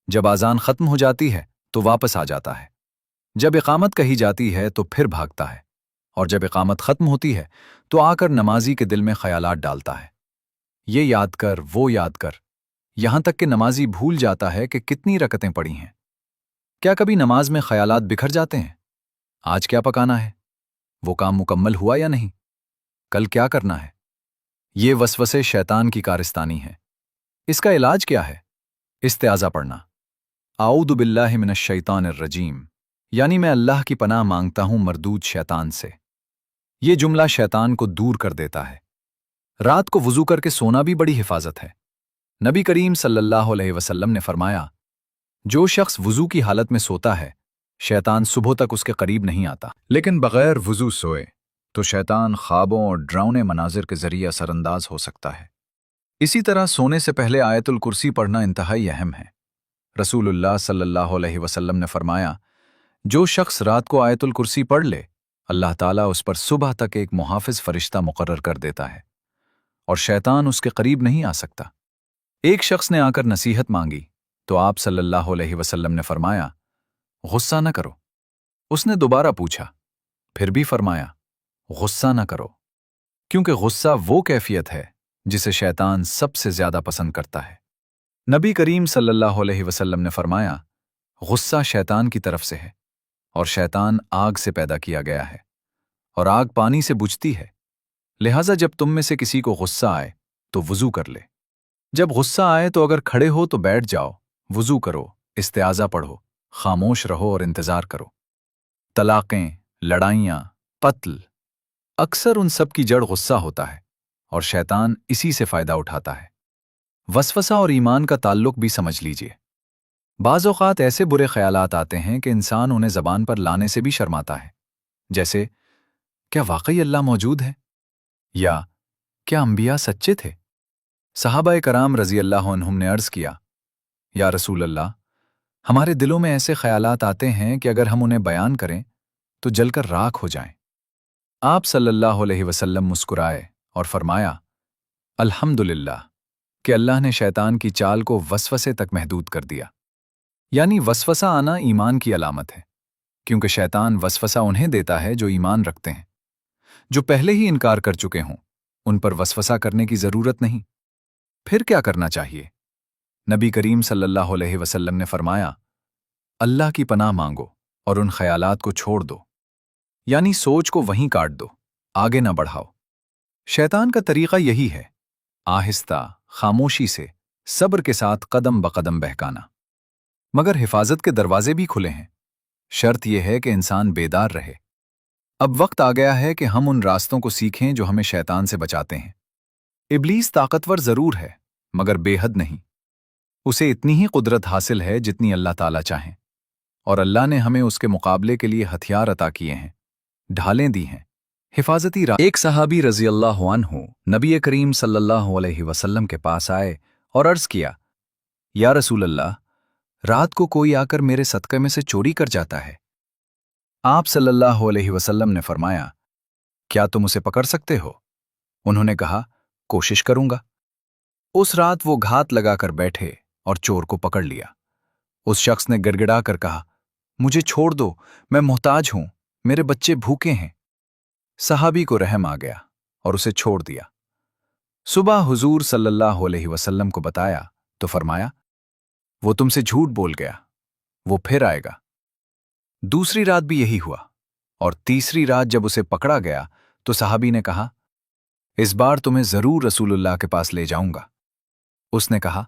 जब आजान खत्म हो जाती है तो वापस आ जाता है। जब इकामत कही जाती है तो फिर भागता है, और जब इकामत खत्म होती है तो आकर नमाजी के दिल में ख्यालात डालता है, ये याद कर, वो याद कर, यहां तक कि नमाजी भूल जाता है कि कितनी रकतें पड़ी हैं। क्या कभी नमाज में ख्यालात बिखर जाते हैं? आज क्या पकाना है? वो काम मुकम्मल हुआ या नहीं? कल क्या करना है? ये वसवसे शैतान की कारिस्तानी है। इसका इलाज क्या है? इस्तिआज़ा पढ़ना, आऊदु बिल्लाहि मिनश शैतानिर रजीम, यानी मैं अल्लाह की पनाह मांगता हूं मरदूद शैतान से। ये जुमला शैतान को दूर कर देता है। रात को वुजू करके सोना भी बड़ी हिफाजत है। नबी करीम सल्लल्लाहु अलैहि वसल्लम ने फरमाया, जो शख्स वुजू की हालत में सोता है, शैतान सुबह तक उसके करीब नहीं आता। लेकिन बगैर वुजू सोए तो शैतान ख्वाबों और डरावने मनाजिर के जरिए असरअंदाज हो सकता है। इसी तरह सोने से पहले आयतुल कुर्सी पढ़ना इंतहाई अहम है। रसूलुल्लाह सल्लल्लाहु अलैहि वसल्लम ने फरमाया, जो शख्स रात को आयतुल कुर्सी पढ़ ले, अल्लाह ताला उस पर सुबह तक एक मुहाफिज फरिश्ता मुकर्रर कर देता है और शैतान उसके करीब नहीं आ सकता। एक शख्स ने आकर नसीहत मांगी तो आप सल्लल्लाहु अलैहि वसल्लम ने फरमाया, गुस्सा न करो। उसने दोबारा पूछा, फिर भी फरमाया, गुस्सा न करो, क्योंकि गुस्सा वो कैफियत है जिसे शैतान सबसे ज्यादा पसंद करता है। नबी करीम सल्लल्लाहु अलैहि वसल्लम ने फरमाया, गुस्सा शैतान की तरफ से है और शैतान आग से पैदा किया गया है और आग पानी से बुझती है। लिहाजा जब तुम में से किसी को गुस्सा आए तो वुजू कर ले। जब गुस्सा आए तो अगर खड़े हो तो बैठ जाओ, वुजू करो, इस्तिआज़ा पढ़ो, खामोश रहो और इंतजार करो। तलाक़ें, लड़ाइयाँ, कत्ल, अक्सर उन सब की जड़ गुस्सा होता है। اور शैतान इसी से फायदा उठाता है। वसवसा और ईमान का ताल्लुक भी समझ लीजिए। बाज़ औक़ात ऐसे बुरे ख्यालात आते हैं कि इंसान उन्हें ज़बान पर लाने से भी शर्माता है, जैसे क्या वाकई अल्लाह मौजूद है, या क्या अंबिया सच्चे थे। सहाबाए कराम रज़ी अल्लाह अन्हुम ने अर्ज़ किया, या रसूल अल्लाह, हमारे दिलों में ऐसे ख्यालात आते हैं कि अगर हम उन्हें बयान करें तो जलकर राख हो जाएं। आप सल्लल्लाहु अलैहि वसल्लम मुस्कुराए और फरमाया, अल्हम्दुलिल्लाह कि अल्लाह ने शैतान की चाल को वसवसे तक महदूद कर दिया। यानी वसवसा आना ईमान की अलामत है, क्योंकि शैतान वसवसा उन्हें देता है जो ईमान रखते हैं। जो पहले ही इनकार कर चुके हों, उन पर वसवसा करने की जरूरत नहीं। फिर क्या करना चाहिए? नबी करीम सल्लल्लाहु अलैहि वसल्लम ने फरमाया, अल्लाह की पनाह मांगो और उन ख्यालात को छोड़ दो, यानी सोच को वहीं काट दो, आगे ना बढ़ाओ। शैतान का तरीका यही है, आहिस्ता, खामोशी से, सब्र के साथ कदम बकदम बहकाना। मगर हिफाजत के दरवाजे भी खुले हैं। शर्त यह है कि इंसान बेदार रहे। अब वक्त आ गया है कि हम उन रास्तों को सीखें जो हमें शैतान से बचाते हैं। इब्लीस ताकतवर जरूर है, मगर बेहद नहीं। उसे इतनी ही कुदरत हासिल है जितनी अल्लाह ताला चाहें, और अल्लाह ने हमें उसके मुकाबले के लिए हथियार अता किए हैं, ढालें दी हैं, हिफाजती एक सहाबी रज़ी अल्लाहु अन्हु नबी करीम सल्लल्लाहु अलैहि वसल्लम के पास आए और अर्ज़ किया, या रसूल अल्लाह, रात को कोई आकर मेरे सदक़े में से चोरी कर जाता है। आप सल्लल्लाहु अलैहि वसल्लम ने फरमाया, क्या तुम उसे पकड़ सकते हो? उन्होंने कहा, कोशिश करूंगा। उस रात वो घात लगाकर बैठे और चोर को पकड़ लिया। उस शख्स ने गिड़गिड़ा कर कहा, मुझे छोड़ दो, मैं मोहताज हूं, मेरे बच्चे भूखे हैं। सहाबी को रहम आ गया और उसे छोड़ दिया। सुबह हुजूर सल्लल्लाहु अलैहि वसल्लम को बताया तो फरमाया, वो तुमसे झूठ बोल गया, वो फिर आएगा। दूसरी रात भी यही हुआ, और तीसरी रात जब उसे पकड़ा गया तो सहाबी ने कहा, इस बार तुम्हें जरूर रसूलुल्लाह के पास ले जाऊंगा। उसने कहा,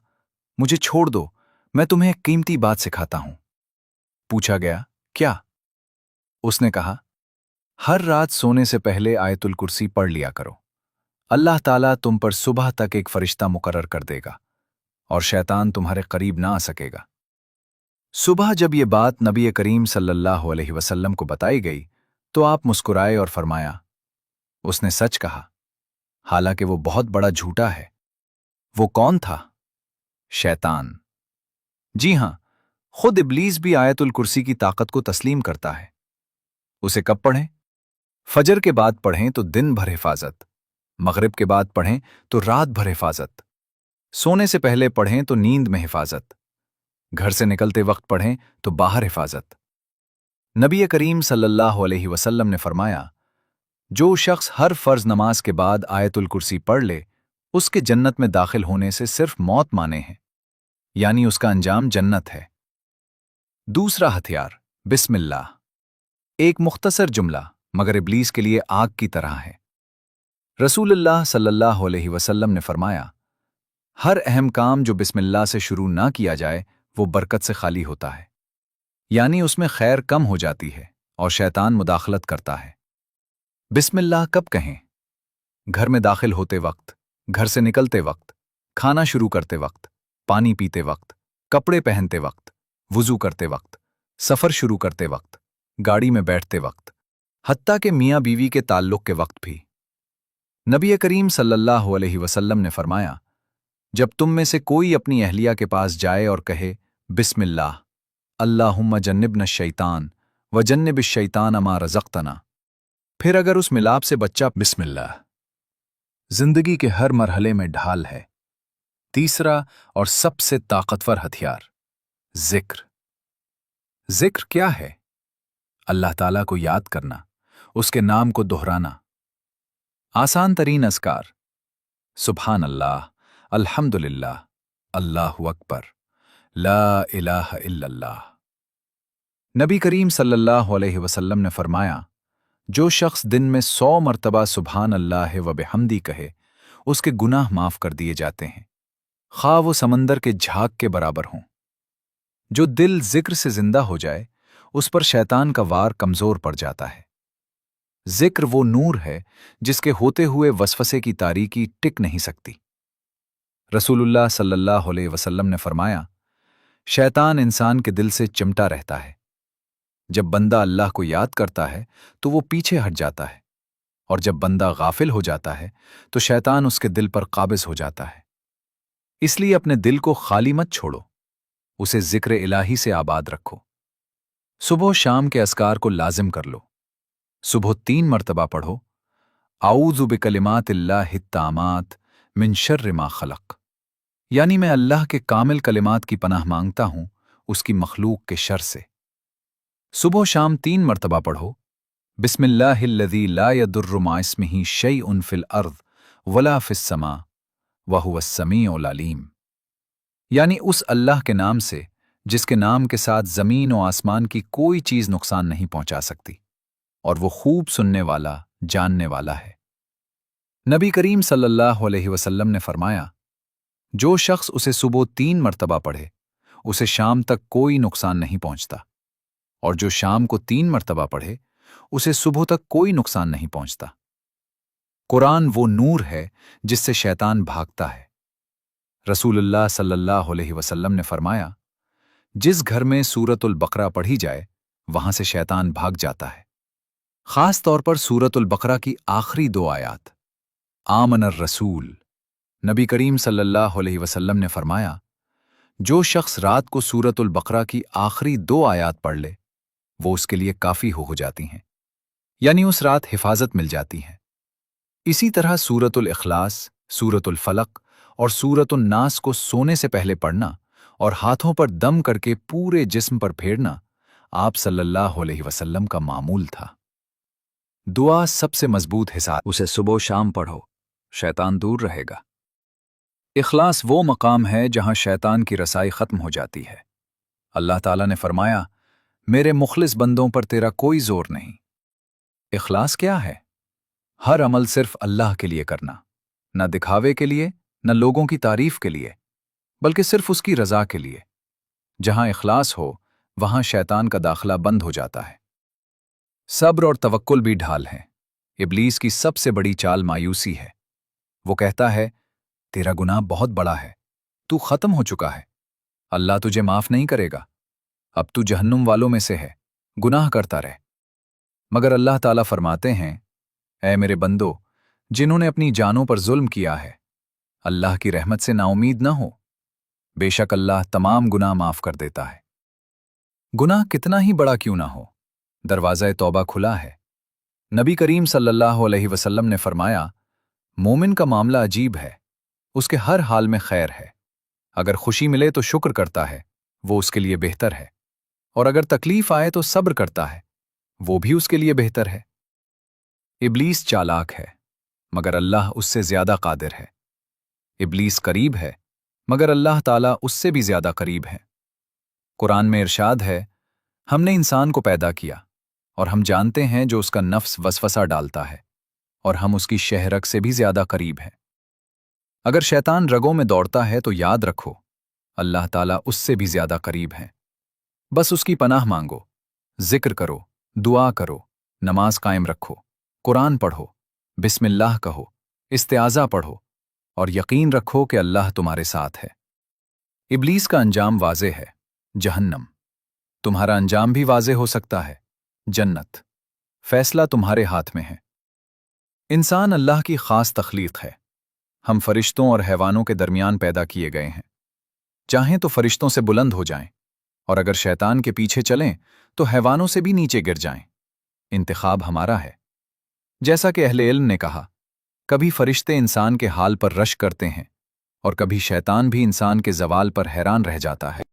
मुझे छोड़ दो, मैं तुम्हें एक कीमती बात सिखाता हूं। पूछा गया, क्या? उसने कहा, हर रात सोने से पहले आयतुल कुर्सी पढ़ लिया करो। अल्लाह ताला तुम पर सुबह तक एक फरिश्ता मुकर्रर कर देगा और शैतान तुम्हारे करीब ना आ सकेगा। सुबह जब ये बात नबी करीम सल्लल्लाहु अलैहि वसल्लम को बताई गई तो आप मुस्कुराए और फरमाया, उसने सच कहा, हालांकि वो बहुत बड़ा झूठा है। वो कौन था? शैतान। जी हां, खुद इब्लीस भी आयतुल कुर्सी की ताकत को तस्लीम करता है। उसे कब पढ़ें? फजर के बाद पढ़ें तो दिन भर हिफाजत, मगरिब के बाद पढ़ें तो रात भर हिफाजत, सोने से पहले पढ़ें तो नींद में हिफाजत, घर से निकलते वक्त पढ़ें तो बाहर हिफाजत। नबी करीम सल्लल्लाहु अलैहि वसल्लम ने फरमाया, जो शख्स हर फर्ज नमाज के बाद आयतुल कुर्सी पढ़ ले, उसके जन्नत में दाखिल होने से सिर्फ मौत माने हैं, यानी उसका अंजाम जन्नत है। दूसरा हथियार, बिस्मिल्लाह। एक मुख्तसर जुमला, मगर इब्लीस के लिए आग की तरह है। रसूलुल्लाह सल्लल्लाहु अलैहि वसल्लम ने फरमाया, हर अहम काम जो बिस्मिल्लाह से शुरू ना किया जाए वो बरकत से खाली होता है, यानी उसमें खैर कम हो जाती है और शैतान मुदाखलत करता है। बिस्मिल्लाह कब कहें? घर में दाखिल होते वक्त, घर से निकलते वक्त, खाना शुरू करते वक्त, पानी पीते वक्त, कपड़े पहनते वक्त, वुजू करते वक्त, सफर शुरू करते वक्त, गाड़ी में बैठते वक्त, हत्ता के मियाँ बीवी के ताल्लुक के वक्त भी। नबी करीम सल्लल्लाहु अलैहि वसल्लम ने फरमाया, जब तुम में से कोई अपनी अहलिया के पास जाए और कहे, बिस्मिल्लाह, अल्लाहुम्मा जन्निबना शैतान व जन्निब शैतान मा रज़क़तना, फिर अगर उस मिलाप से बच्चा बिस्मिल्लाह, जिंदगी के हर मरहले में ढाल है। तीसरा और सबसे ताकतवर हथियार, जिक्र। जिक्र क्या है? अल्लाह ताला को याद करना, उसके नाम को दोहराना। आसान तरीन अस्कार, सुभान अल्लाह, अल्हम्दुलिल्लाह, अल्लाहु अकबर, ला इलाहा इल्लल्लाह। नबी करीम सल्लल्लाहु अलैहि वसल्लम ने फरमाया, जो शख्स दिन में 100 मरतबा सुभान अल्लाह व बिहम्दी कहे, उसके गुनाह माफ कर दिए जाते हैं, खा वो समंदर के झाग के बराबर हों। जो दिल जिक्र से जिंदा हो जाए, उस पर शैतान का वार कमजोर पड़ जाता है। जिक्र वो नूर है जिसके होते हुए वसवसे की तारीकी टिक नहीं सकती। रसूलुल्लाह सल्लल्लाहु अलैहि वसल्लम ने फरमाया, शैतान इंसान के दिल से चिमटा रहता है। जब बंदा अल्लाह को याद करता है तो वो पीछे हट जाता है, और जब बंदा गाफिल हो जाता है तो शैतान उसके दिल पर काबिज हो जाता है। इसलिए अपने दिल को खाली मत छोड़ो, उसे जिक्र इलाही से आबाद रखो। सुबह शाम के अस्कार को लाजिम कर लो। सुबह 3 मर्तबा पढ़ो, आऊज़ु बिकलिमातिल्लाहि तामात मिन शर्रि मा खलक, यानी मैं अल्लाह के कामिल कलिमात की पनाह मांगता हूं उसकी मखलूक के शर से। सुबह शाम 3 मर्तबा पढ़ो, बिस्मिल्लाहिल्लज़ी ला यदुर्रु मा इस्मिही शैउन फिल अर्ज़ वला फिस समा व हुवस समीउल अलीम, यानी उस अल्लाह के नाम से जिसके नाम के साथ जमीन और आसमान की कोई चीज नुकसान नहीं पहुंचा सकती, और वो खूब सुनने वाला, जानने वाला है। नबी करीम सल्लल्लाहु अलैहि वसल्लम ने फरमाया, जो शख्स उसे सुबह 3 मर्तबा पढ़े उसे शाम तक कोई नुकसान नहीं पहुंचता, और जो शाम को 3 मर्तबा पढ़े उसे सुबह तक कोई नुकसान नहीं पहुंचता। कुरान वो नूर है जिससे शैतान भागता है। रसूलुल्लाह सल्लल्लाहु अलैहि वसल्लम ने फरमाया, जिस घर में सूरतुल बकरा पढ़ी जाए वहां से शैतान भाग जाता है। खास तौर पर सूरतुल बकरा की आखिरी 2 आयात, आमनर रसूल। नबी करीम सल्लल्लाहु अलैहि वसल्लम ने फरमाया, जो शख्स रात को सूरतुल बकरा की आखिरी 2 आयात पढ़ ले वो उसके लिए काफी हो जाती हैं, यानी उस रात हिफाजत मिल जाती है। इसी तरह सूरतुल इखलास, सूरतुल फलक और सूरतुल नास को सोने से पहले पढ़ना और हाथों पर दम करके पूरे जिस्म पर फेरना आप सल्लल्लाहु अलैहि वसल्लम का मामूल था। दुआ सबसे मजबूत हिस्सा, उसे सुबह शाम पढ़ो, शैतान दूर रहेगा। इखलास वो मकाम है जहां शैतान की रसाई खत्म हो जाती है। अल्लाह ताला ने फरमाया, मेरे मुखलिस बंदों पर तेरा कोई जोर नहीं। इखलास क्या है? हर अमल सिर्फ अल्लाह के लिए करना, न दिखावे के लिए, न लोगों की तारीफ के लिए, बल्कि सिर्फ उसकी रजा के लिए। जहां इखलास हो वहां शैतान का दाखला बंद हो जाता है। सब्र और तवक्कुल भी ढाल हैं। इब्लीस की सबसे बड़ी चाल मायूसी है। वो कहता है, तेरा गुनाह बहुत बड़ा है, तू खत्म हो चुका है, अल्लाह तुझे माफ नहीं करेगा, अब तू जहन्नुम वालों में से है, गुनाह करता रहे। मगर अल्लाह ताला फरमाते हैं, ऐ मेरे बंदो, जिन्होंने अपनी जानों पर जुल्म किया है, अल्लाह की रहमत से नाउमीद न हो, बेशक अल्लाह तमाम गुनाह माफ कर देता है। गुनाह कितना ही बड़ा क्यों ना हो, दरवाज़ा तौबा खुला है। नबी करीम सल्लल्लाहु अलैहि वसल्लम ने फरमाया, मोमिन का मामला अजीब है, उसके हर हाल में खैर है। अगर खुशी मिले तो शुक्र करता है, वो उसके लिए बेहतर है, और अगर तकलीफ आए तो सब्र करता है, वो भी उसके लिए बेहतर है। इब्लीस चालाक है, मगर अल्लाह उससे ज्यादा कादिर है। इब्लीस करीब है, मगर अल्लाह ताला उससे भी ज्यादा करीब है। कुरान में इरशाद है, हमने इंसान को पैदा किया और हम जानते हैं जो उसका नफ्स वसवसा डालता है, और हम उसकी शहरक से भी ज्यादा करीब हैं। अगर शैतान रगों में दौड़ता है तो याद रखो, अल्लाह ताला उससे भी ज्यादा करीब है। बस उसकी पनाह मांगो, जिक्र करो, दुआ करो, नमाज कायम रखो, कुरान पढ़ो, बिस्मिल्लाह कहो, इस्तिआज़ा पढ़ो, और यकीन रखो कि अल्लाह तुम्हारे साथ है। इब्लीस का अंजाम वाज़े है, जहन्नम। तुम्हारा अंजाम भी वाज़े हो सकता है, जन्नत। फैसला तुम्हारे हाथ में है। इंसान अल्लाह की खास तख्लीक है। हम फरिश्तों और हैवानों के दरमियान पैदा किए गए हैं। चाहें तो फरिश्तों से बुलंद हो जाएं, और अगर शैतान के पीछे चलें तो हैवानों से भी नीचे गिर जाएं। इंतखाब हमारा है। जैसा कि अहले इल्म ने कहा, कभी फरिश्ते इंसान के हाल पर रश करते हैं और कभी शैतान भी इंसान के ज़वाल पर हैरान रह जाता है।